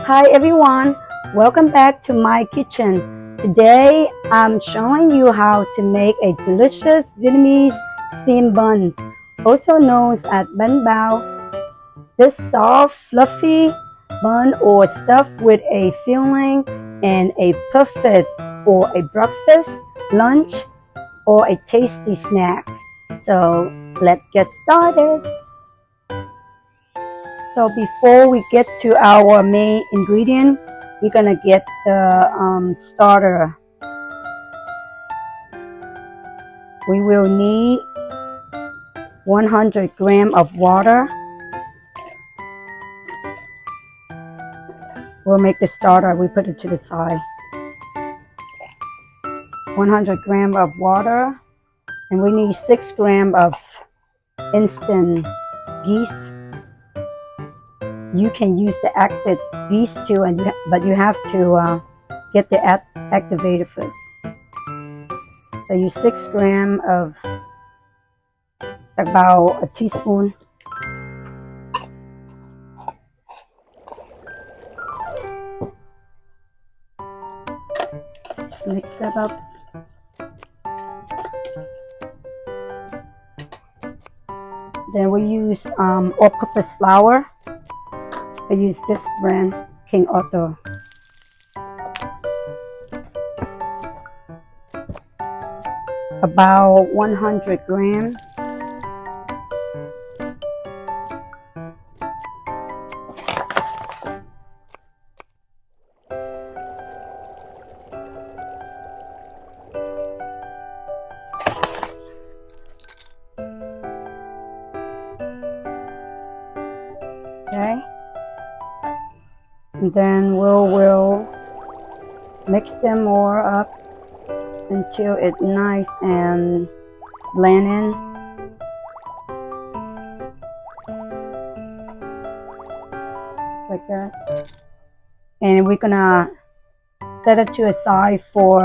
Hi everyone, welcome back to my kitchen. Today I'm showing you how to make a delicious Vietnamese steamed bun, also known as bánh bao. This soft, fluffy bun or stuffed with a filling and a perfect for a breakfast, lunch, or a tasty snack. So let's get started. So before we get to our main ingredient, we're gonna get the starter. We will need 100 grams of water. We'll make the starter, we put it to the side. 100 grams of water, and we need 6 grams of instant yeast. You can use the active yeast too, but you have to get the activated first. So use 6 grams of about a teaspoon. Just mix that up. Then we use all-purpose flour. I use this brand, King Otto. About 100 grams. Okay. And then we'll mix them more up until it's nice and blend in. Just like that. And we're gonna set it to a side for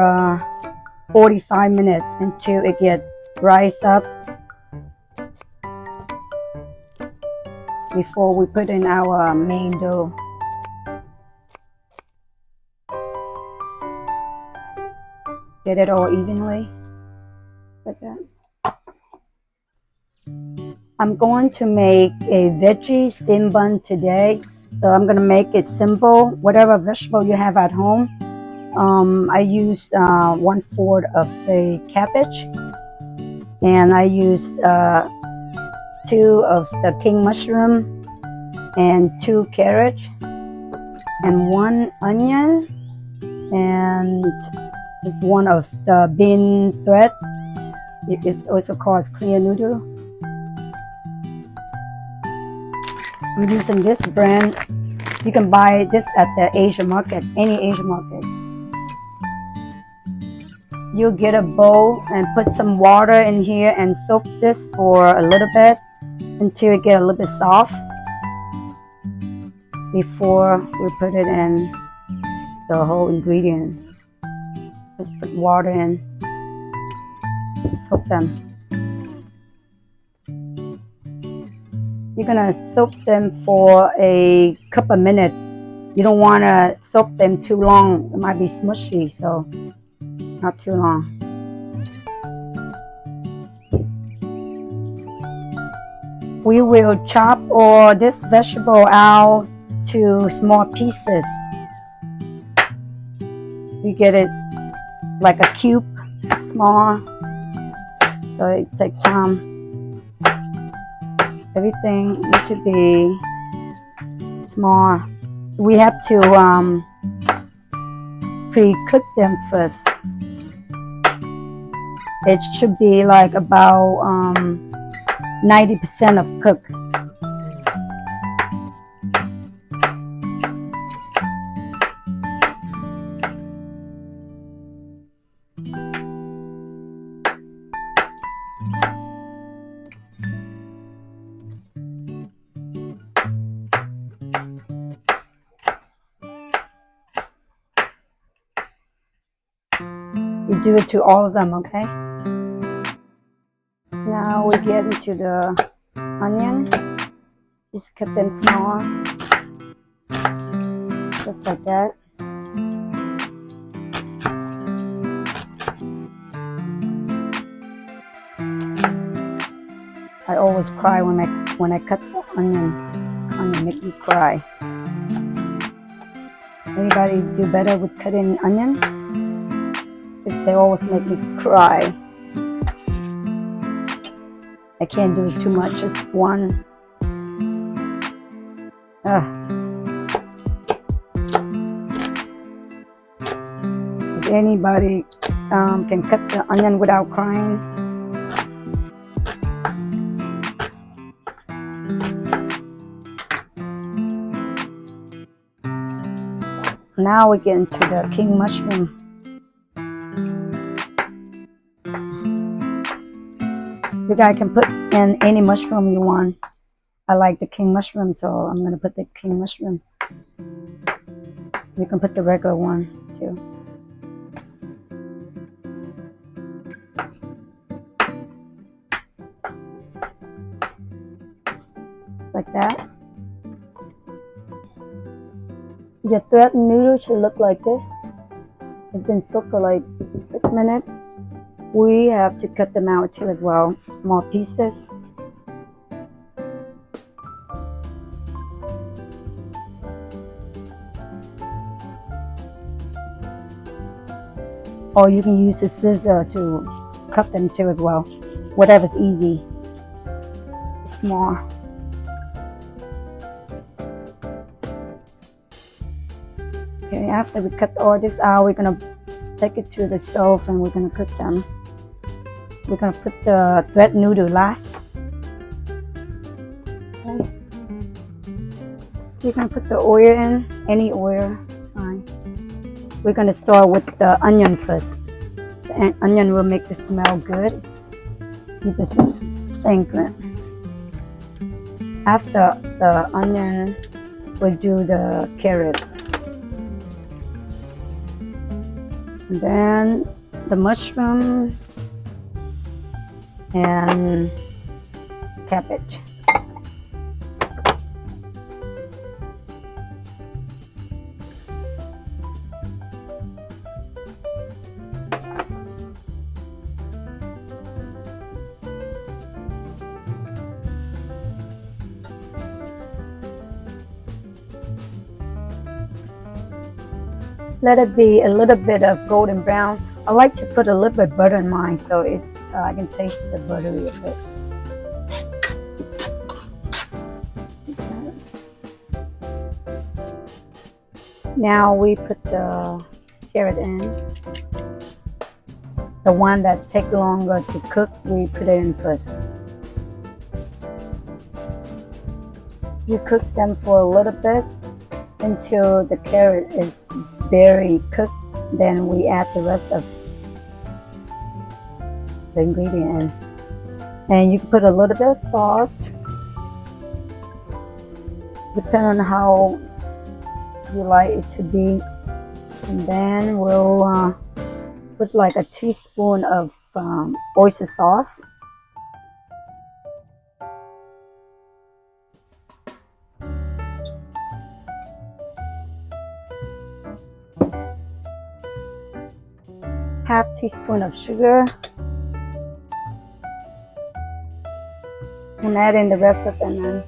45 minutes until it gets rise up before we put in our main dough. Get it all evenly, like that. I'm going to make a veggie steamed bun today, so I'm going to make it simple. Whatever vegetable you have at home. I used 1/4 of the cabbage, and I used 2 of the king mushroom, and 2 carrots, and 1 onion, and is one of the bean thread. It is also called clear noodle. I'm using this brand. You can buy this at the Asian market, any Asian market. You get a bowl and put some water in here and soak this for a little bit until it gets a little bit soft before we put it in the whole ingredient. Just put water in, soak them. You're gonna soak them for a couple of minutes. You don't want to soak them too long. It might be smushy, so not too long. We will chop all this vegetable out to small pieces. You get it like a cube, small, so it takes time. Everything needs to be small. We have to pre-cook them first. It should be like about 90% of cooked. You do it to all of them, okay? Now we get into the onion. Just cut them small. just like that. I always cry when I cut the onion. Onion make me cry. Anybody do better with cutting onion? They always make me cry. I can't do it too much, just one. If anybody can cut the onion without crying? Now we get into the king mushroom. You guys can put in any mushroom you want. I like the king mushroom, so I'm going to put the king mushroom. You can put the regular one too. Like that. Your threatened noodle should look like this. It's been soaked for like 6 minutes. We have to cut them out too as well, small pieces. Or you can use a scissor to cut them too as well. Whatever's easy. Small. Okay, after we cut all this out, we're gonna take it to the stove and we're gonna cook them. We're gonna put the thread noodle last. Okay. We're gonna put the oil in, any oil, fine. We're gonna start with the onion first. The onion will make the smell good. Keep this singlet. After the onion, we'll do the carrot. And then the mushroom and cabbage. Let it be a little bit of golden brown. I like to put a little bit of butter in mine so I can taste the buttery of it. Now we put the carrot in. The one that takes longer to cook, we put it in first. You cook them for a little bit until the carrot is very cooked, then we add the rest of the ingredient in. And you can put a little bit of salt, depending on how you like it to be. And then we'll put like a teaspoon of oyster sauce. Half teaspoon of sugar. And add in the rest of them in.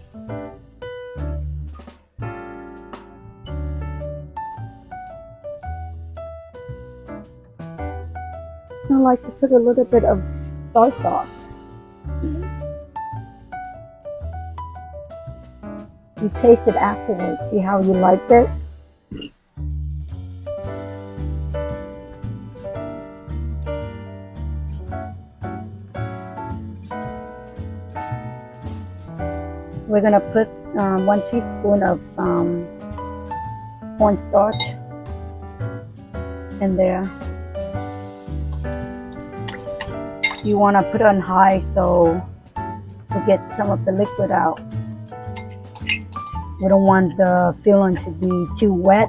I like to put a little bit of soy sauce. You taste it afterwards, see how you liked it. We're gonna put 1 teaspoon of cornstarch in there. You wanna put it on high so to get some of the liquid out. We don't want the filling to be too wet.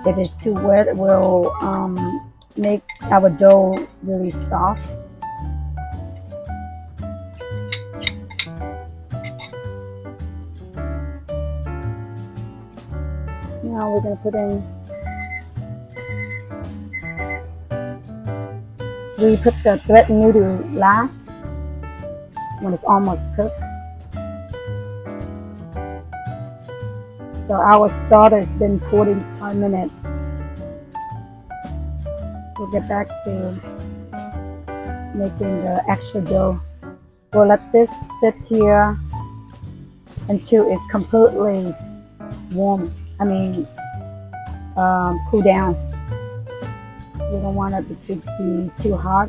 If it's too wet, it will make our dough really soft. Now we're going to put in, we put the bread noodle last when it's almost cooked. So our starter has been 45 minutes. We'll get back to making the extra dough. We'll let this sit here until it's completely warm. Cool down. We don't want it to be too hot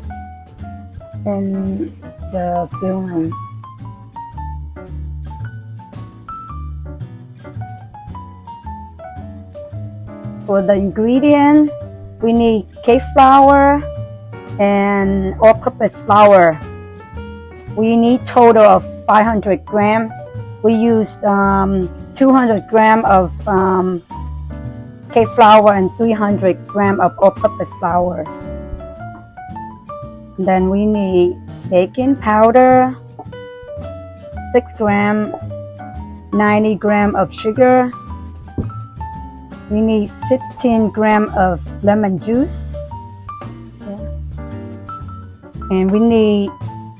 in the filling. For the ingredient, we need cake flour and all-purpose flour. We need total of 500 grams. We used 200 grams of cake flour and 300 grams of all-purpose flour. And then we need baking powder, 6 grams, 90 grams of sugar. We need 15 grams of lemon juice. And we need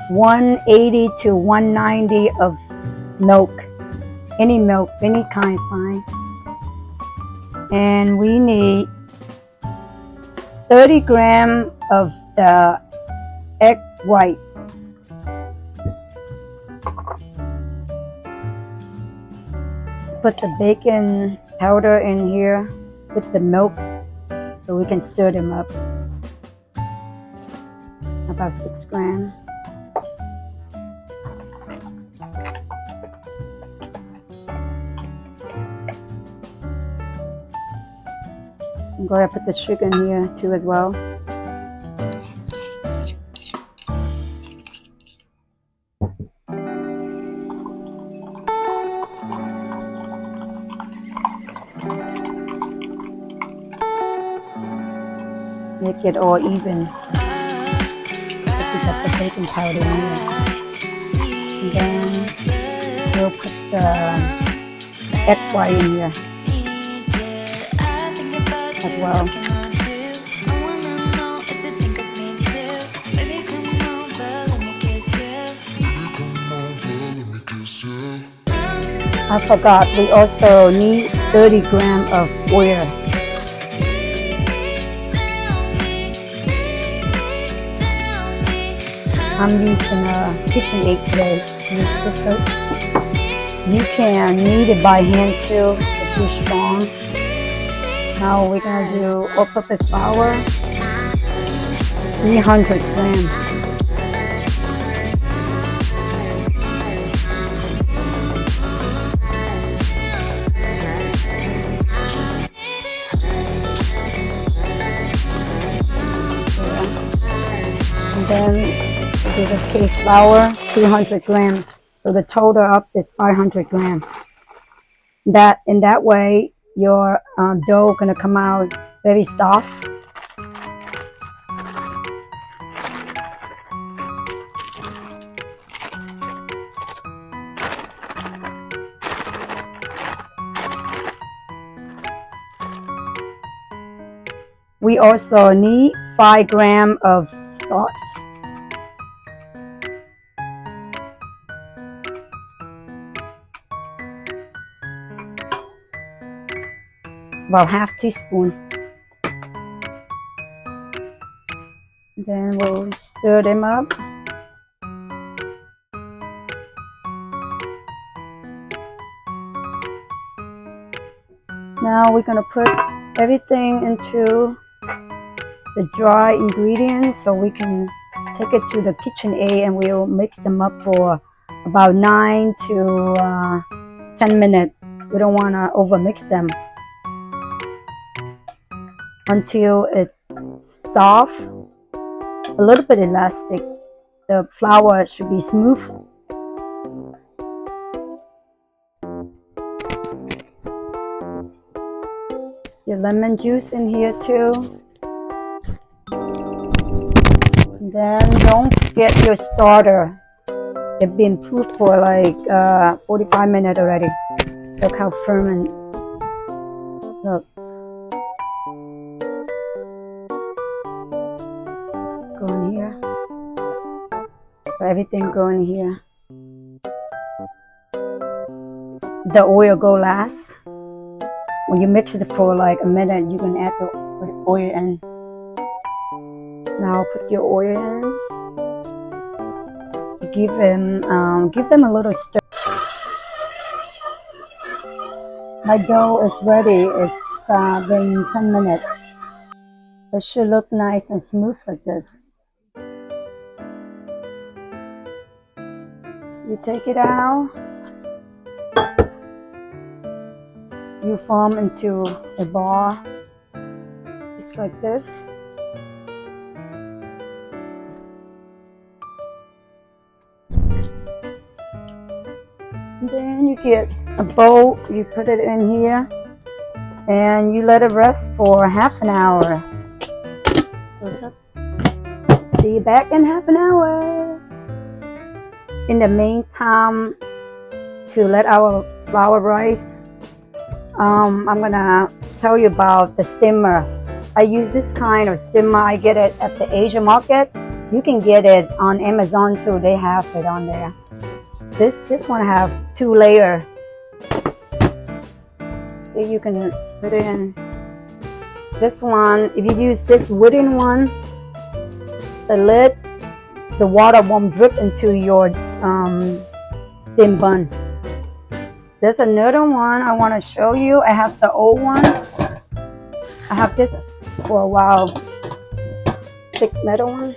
180 to 190 of milk. Any milk, any kind is fine. And we need 30 grams of the egg white. Put the baking powder in here with the milk so we can stir them up. About 6 grams. I'm going to put the sugar in here too as well. Make it all even. Put the baking powder in here. And then we'll put the egg white in here as well. I forgot, we also need 30 grams of oil. I'm using a KitchenAid today. You can knead it by hand too if you're strong. Now we're going to do all-purpose flour, 300 grams. And then do the cake flour, 200 grams. So the total up is 500 grams. In that way, your dough gonna come out very soft. We also need 5 grams of salt. About half teaspoon. Then we'll stir them up. Now we're gonna put everything into the dry ingredients so we can take it to the KitchenAid and we'll mix them up for about 9 to 10 minutes. We don't want to overmix them until it's soft, a little bit elastic. The flour should be smooth. The lemon juice in here too. And then don't forget your starter. It's been proofed for like 45 minutes already. Look how firm and Look. Go in here. So everything go in here. The oil go last. When you mix it for like a minute, you can add the oil in. Now put your oil in. Give them a little stir. My dough is ready. It's been 10 minutes. It should look nice and smooth like this. You take it out. You form into a ball. Just like this. And then you get a bowl, you put it in here, and you let it rest for half an hour. Close up. See you back in half an hour. In the meantime, to let our flour rise, I'm gonna tell you about the steamer. I use this kind of steamer. I get it at the Asian market. You can get it on Amazon too. They have it on there. This one have 2 layers. You can put it in. This one, if you use this wooden one, the lid, the water won't drip into your steam bun. There's another one I want to show you. I have the old one. I have this for a while. Stick metal one.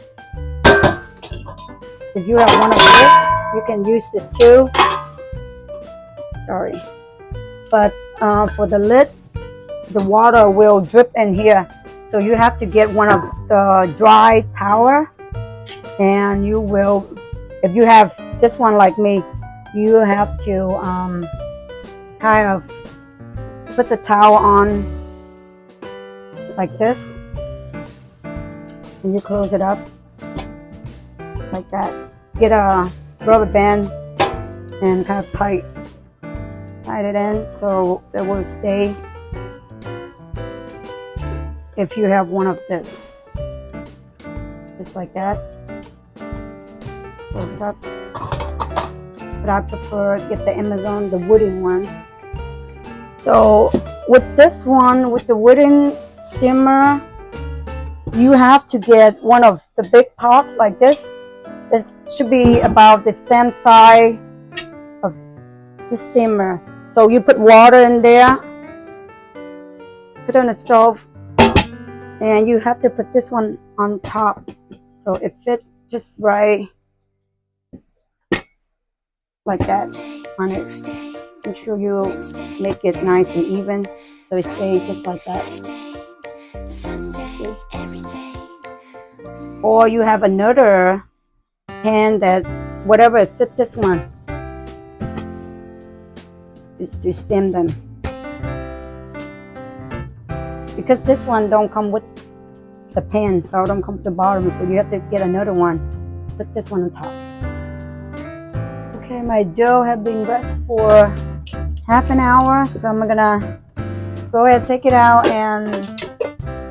If you have one of this, you can use it too. Sorry. But for the lid, the water will drip in here. So you have to get one of the dry towel. And you will, if you have this one like me, you have to kind of put the towel on like this. And you close it up like that. Get a rubber band and kind of tight it in so it will stay if you have one of this. Just like that. Close it up. But I prefer get the Amazon, the wooden one. So with this one, with the wooden steamer, you have to get one of the big pot like this. This should be about the same size of the steamer. So you put water in there, put it on the stove, and you have to put this one on top. So it fits just right like that on it. Make sure you make it nice and even so it stays just like that. Okay. Or you have another pan that whatever fit this one is to steam them, because this one don't come with the pan, so it don't come to the bottom, so you have to get another one. Put this one on top. Okay, my dough have been rest for half an hour, so I'm gonna go ahead, take it out and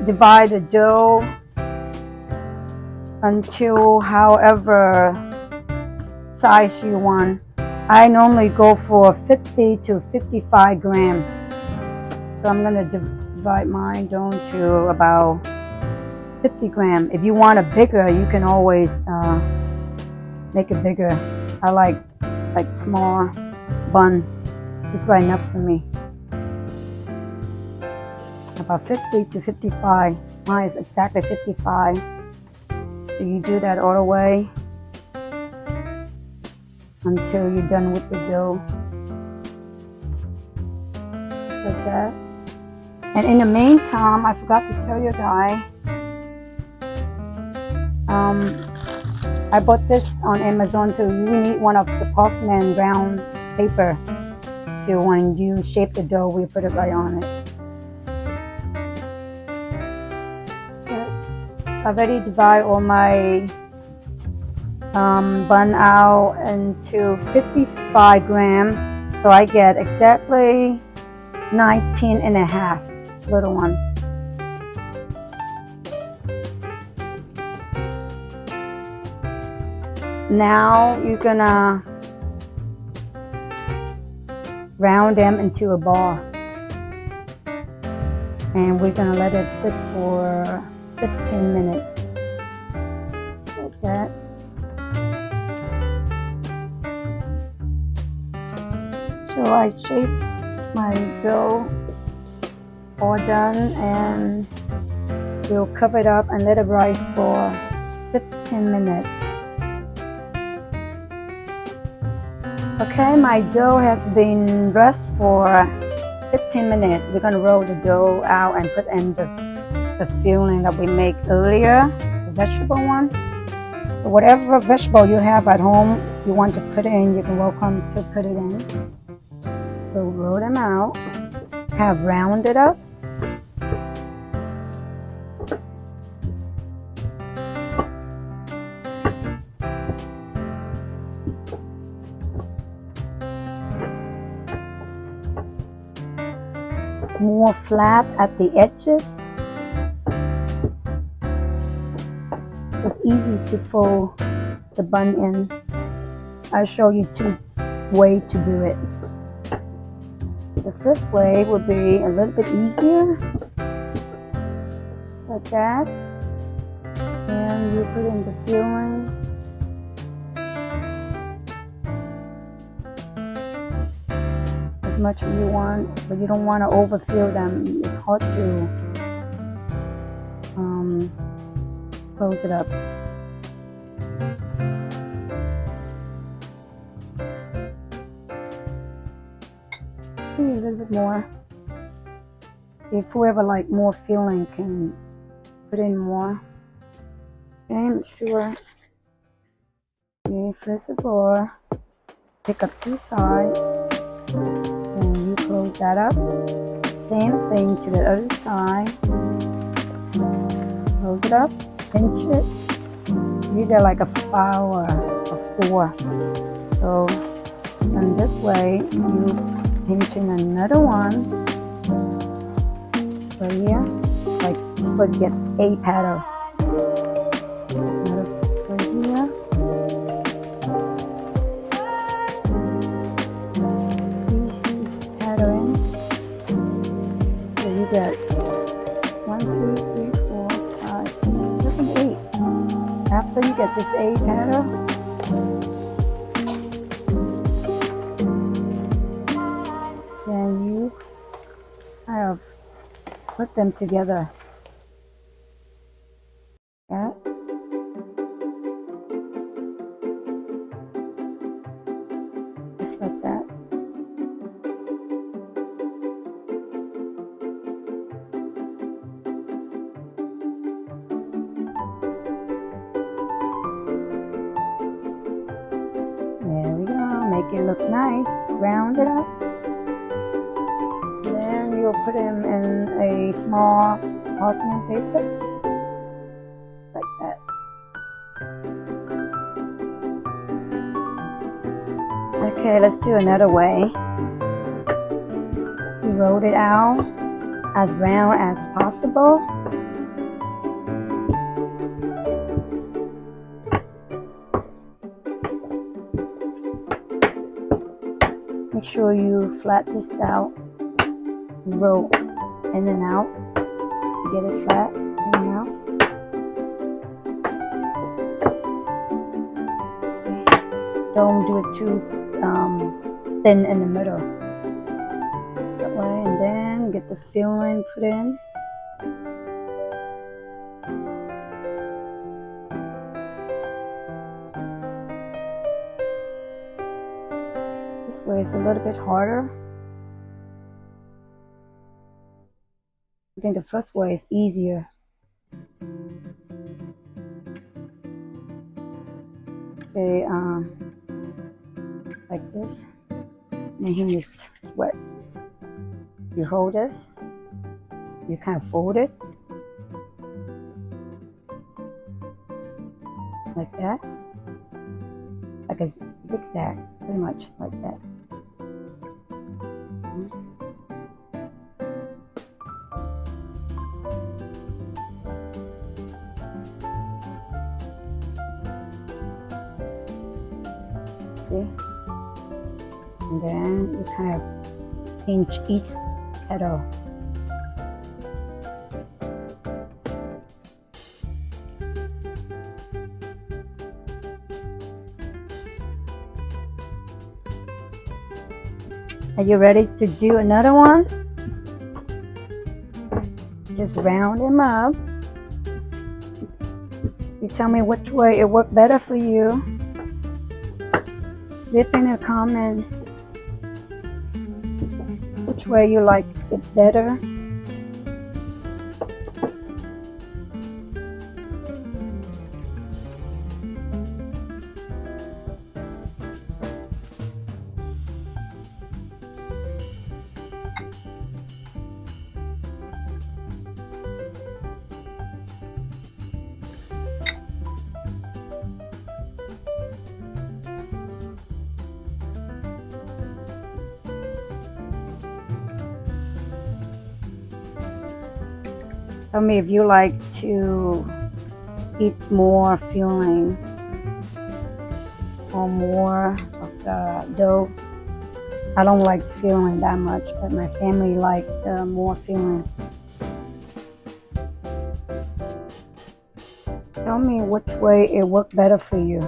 divide the dough until however size you want. I normally go for 50 to 55 grams. So I'm gonna divide mine down to about 50 grams. If you want it bigger, you can always make it bigger. I like small bun, just right enough for me. About 50 to 55. Mine is exactly 55. So you do that all the way until you're done with the dough. Just like that. And in the meantime, I forgot to tell you guys, I bought this on Amazon too. You need one of the porcelain round paper to when you shape the dough, we put it right on it. I already divide all my bun out into 55 grams, so I get exactly 19 and a half. this little one. Now you're gonna round them into a ball, and we're gonna let it sit for 15 minutes. Just like that. So I shaped my dough all done, and we'll cover it up and let it rise for 15 minutes. Okay, my dough has been rest for 15 minutes. We're gonna roll the dough out and put in the filling that we made earlier, the vegetable one. So whatever vegetable you have at home you want to put in, you're welcome to put it in. We'll roll them out, have rounded up. More flat at the edges, so it's easy to fold the bun in. I'll show you two ways to do it. The first way would be a little bit easier, just like that, and you put in the filling. As much as you want, but you don't want to overfill them. It's hard to close it up. Maybe a little bit more. If whoever like more filling can put in more. Okay, make sure you flip the door, pick up two sides. And you close that up. Same thing to the other side. Close it up, pinch it. You get like a 5 or a 4. So, and this way, you pinch in another one. Right here, like you're supposed to get a pattern. Another right here. Get 1, 2, 3, 4, 5, 6, 7, 8. After you get this 8 pattern, then you kind of put them together. Yeah. Just like that. Make it look nice, round it up. Then you'll put them in a small parchment paper, just like that. Okay, let's do another way. You roll it out as round as possible. Make sure you flat this out, roll in and out, get it flat, in and out. Don't do it too thin in the middle. That way, and then get the filling put in. This way it's a little bit harder. I think the first way is easier. Okay, like this. And here is what you hold this. You kind of fold it like that, like a zigzag, pretty much like that. See? And then you kind of pinch each petal. Are you ready to do another one? Just round them up. You tell me which way it worked better for you. Leave in a comment which way you like it better. Tell me if you like to eat more filling or more of the dough. I don't like filling that much, but my family like more filling. Tell me which way it worked better for you.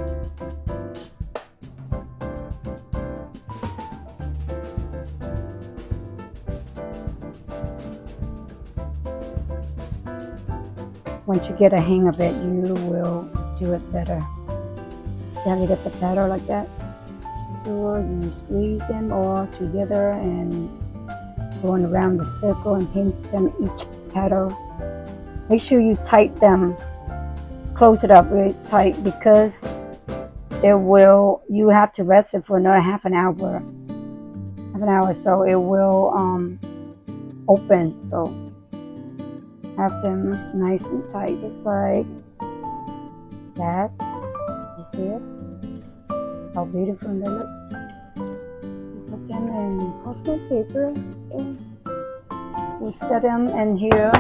Once you get a hang of it, you will do it better. You have to get the batter like that. So you squeeze them all together and going around the circle and pinch them each petal. Make sure you tight them, close it up really tight, because you have to rest it for another half an hour, so it will open. So have them nice and tight, just like that. You see it? How beautiful they look. Just put them in parchment paper. Okay. We set them in here.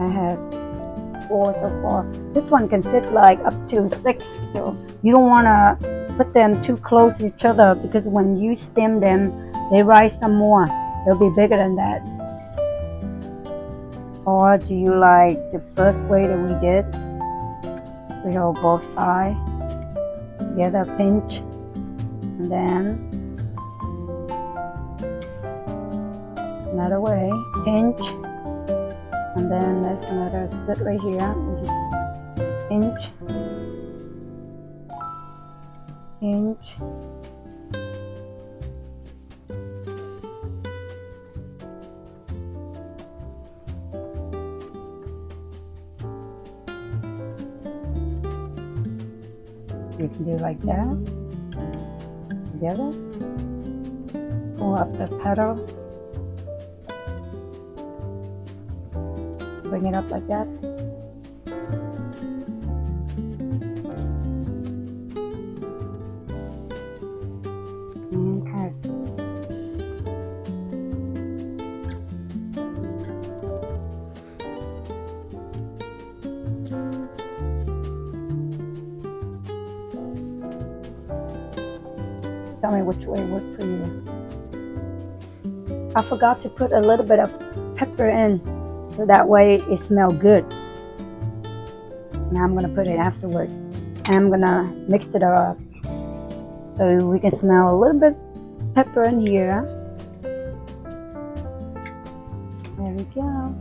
I have 4 so far. This one can fit like up to 6, so you don't want to put them too close to each other, because when you stem them, they rise some more. They'll be bigger than that. Or do you like the first way that we did? We hold both sides together, pinch, and then another way, pinch, and then there's another split right here. We just pinch, pinch, you can do like that, together, pull up the petal, bring it up like that. Tell me which way worked for you. I forgot to put a little bit of pepper in, so that way it smells good. Now I'm gonna put it afterward. And I'm gonna mix it up so we can smell a little bit pepper in here. There we go.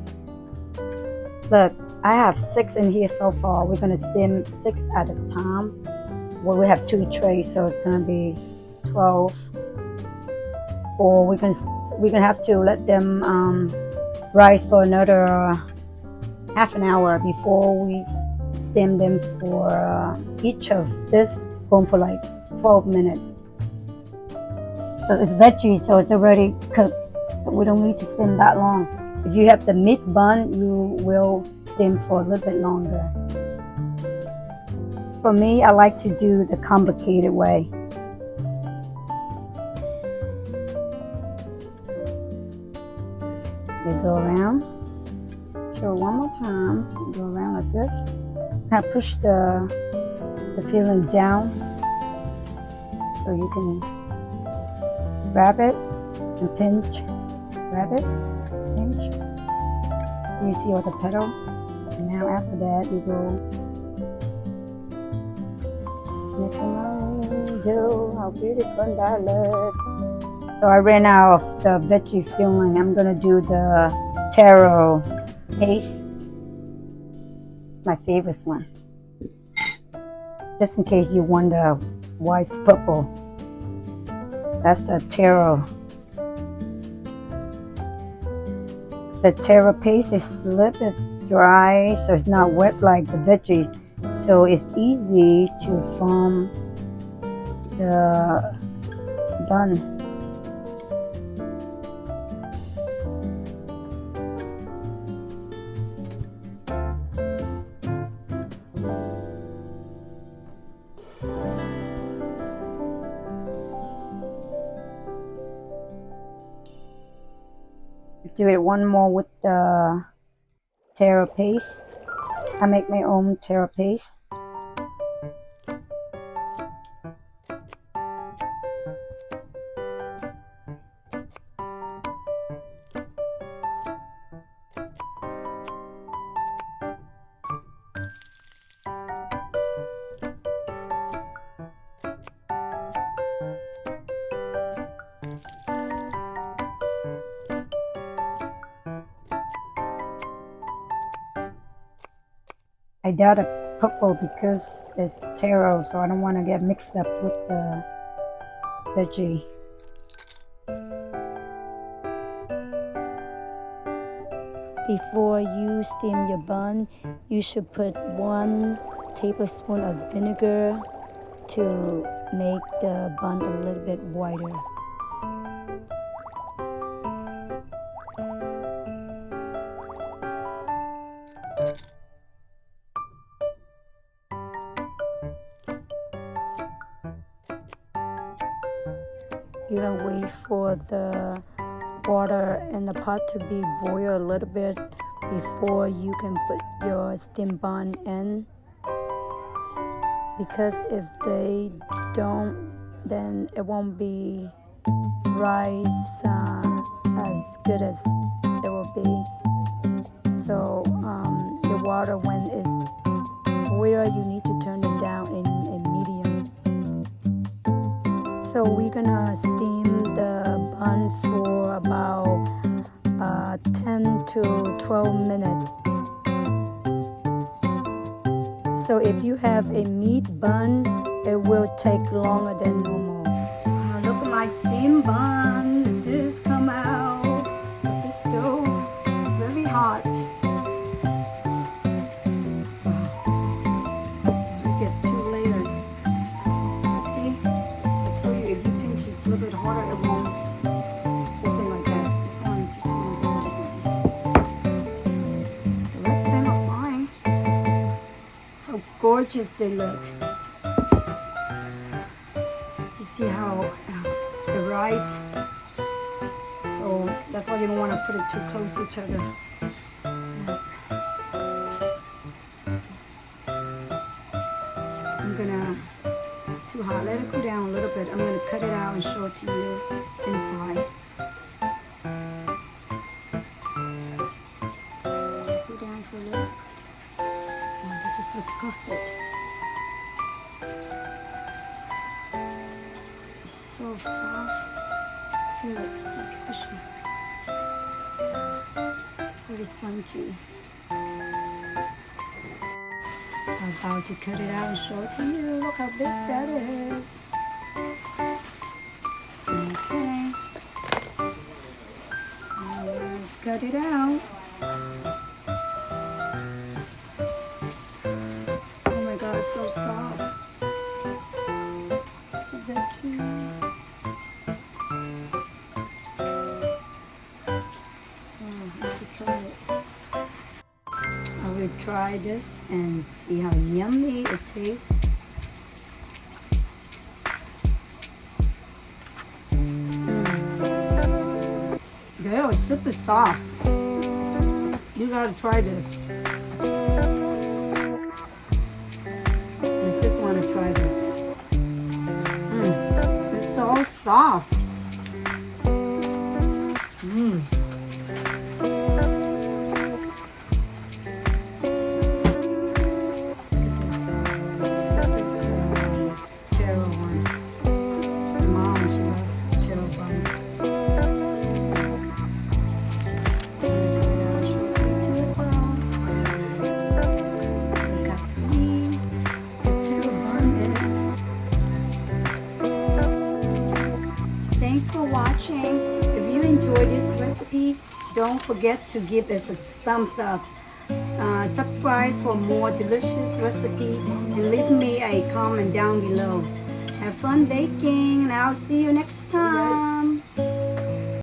Look, I have 6 in here so far. We're gonna stem 6 at a time. Well, we have 2 trays, so it's gonna be 12. Or we're gonna have to let them rise for another half an hour before we stem them for each of this going for like 12 minutes. So it's veggie, so it's already cooked, so we don't need to stem that long. If you have the meat bun, you will stem for a little bit longer. For me, I like to do the complicated way. You go around, So one more time, go around like this. Now push the filling down so you can grab it and pinch. Grab it, pinch. You see all the petal. And now after that, you go. How beautiful that looks. So I ran out of the veggie filling. I'm gonna do the taro paste. My favorite one. Just in case you wonder why it's purple. That's the taro. The taro paste is a little bit dry, so it's not wet like the veggie. So it's easy to form the bun. Do it one more with the taro paste. I make my own taro paste. I doubt a purple because it's taro, so I don't want to get mixed up with the veggie. Before you steam your bun, you should put 1 tablespoon of vinegar to make the bun a little bit whiter. You're gonna wait for the water in the pot to be boiled a little bit before you can put your steam bun in. Because if they don't, then it won't be rise as good as it will be. So the water, when it boils, you need to turn it down in medium. So we're gonna steam the bun for about 10 to 12 minutes. So if you have a meat bun, it will take longer than normal. Look at my steam bun. It just come out of the stove. It's very hot. Look at 2 layers. You see? I told you if you pinch it a little bit harder, it won't open like that. This one just won't go open. The rest of them are fine. How gorgeous they look. You see how the rice, so that's why you don't want to put it too close to each other. I'm gonna, too hot, let it cool down a little bit. I'm gonna cut it out and show it to you inside. Cool down for a little. Oh, they just look perfect. So soft. I feel like so squishy. Very spongy. I'm about to cut it out and show it to you. Look how big that is. Okay. Let's cut it out. Oh my god, it's so soft. So veggie. I will try this and see how yummy it tastes. They are super soft. You gotta try this. My sis wanna try this. It's so soft. Thanks for watching. If you enjoyed this recipe, don't forget to give it a thumbs up. Subscribe for more delicious recipe and leave me a comment down below. Have fun baking and I'll see you next time.